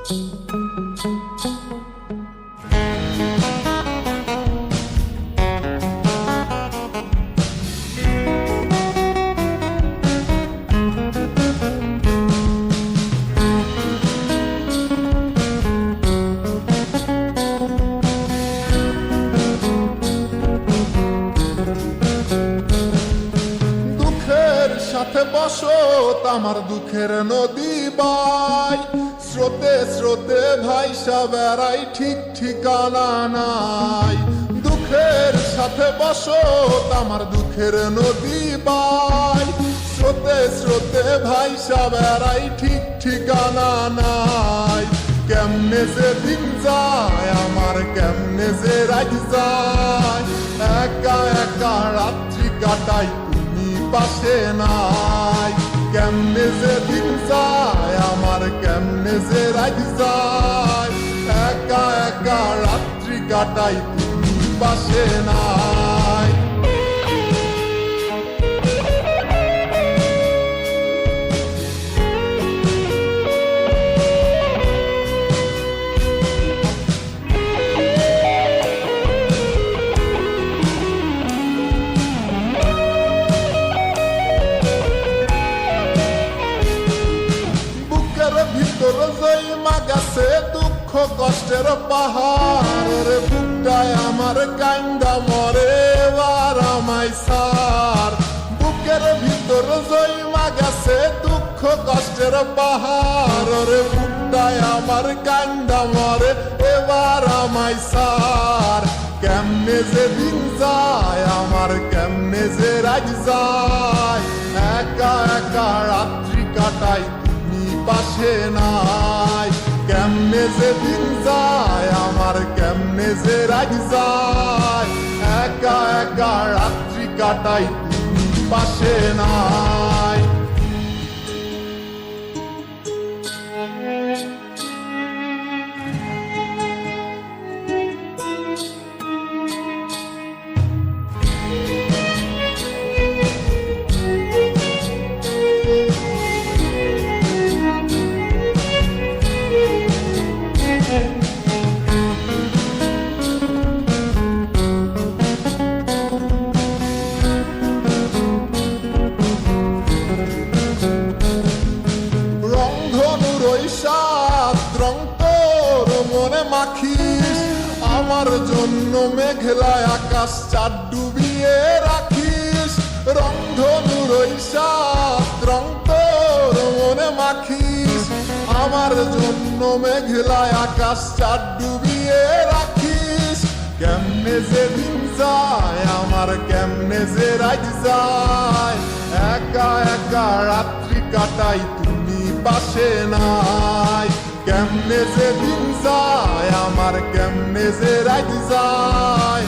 সাথে বসত আমার দুঃখের নদী বাই, স্রোতে স্রোতে ভাইসা বেড়াই ঠিক ঠিকানা নাই। দুঃখের সাথে বসত আমার দুঃখের নদী বাই, স্রোতে স্রোতে ভাইসা বেড়াই ঠিক ঠিকানা নাই। কেমনে যে দিন যায় আমার, কেমনে যে রাত যায়, একা একা রাত্রি কাটাই পাশে নাই। কেমনে যে দিন যায় আমার, কেমনে যে রাত যায়, একা একা রাত্রি কাটাই তুমি পাশে নাই। ভিতর জয়মা গেছে দুঃখ কষ্টের পাহাড়, রে বুকটায় আমার কান্দা মরে এবার আমায় সার। বুকের ভিতর জয়মা গেছে দুঃখ কষ্টের পাহাড়, রে বুকটায় আমার কান্দা মরে এবার আমায় সার। কেমনে যে দিন যায় আমার, কেমনে যে রাত যায়, একা একা রাত্রি কাটাই পাশে নাই। কেমনে যে দিন যায় আমার, কেমনে যে রাত যায়, একা একা রাত্রি কাটাই তুমি পাশে নাই। মনে মাখিস আমার জন্য মেঘলায় আকাশ চাঁদ ডুবিয়ে রাখিস। রংধনুর ওই সাত রং তোর মনে মাখিস আমার জন্য মেঘলায় আকাশ চাঁদ ডুবিয়ে রাখিস। কেমনে যে দিন যায় আমার, কেমনে যে রাত যায়, একা একা রাত্রি কাটাই তুমি পাশে নাই। কেমনে যে দিন যায় আমার, কেমনে যে রাত যায়,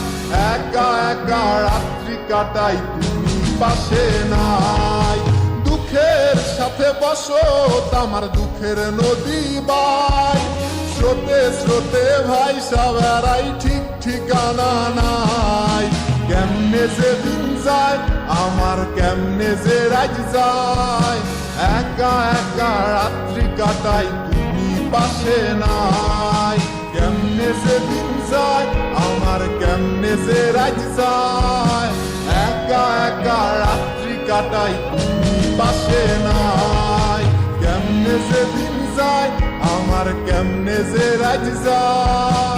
একা একা রাত্রি কাটাই তুমি পাশে নাই। দুঃখের সাথে বসত আমার দুঃখের নদী বাই, স্রোতে স্রোতে ভাইসা বেড়াই ঠিক ঠিকানা নাই। কেমনে যে দিন যায় আমার, কেমনে যে রাত যায়, একা একা রাত্রি কাটাই পাশে নাই। কেমনে যে দিন যায় আমার, কেমনে যে রাত যায়, একা একা রাত্রি কাটাই তুমি পাশে নাই। কেমনে যে দিন যায় আমার, কেমনে যে রাত যায়।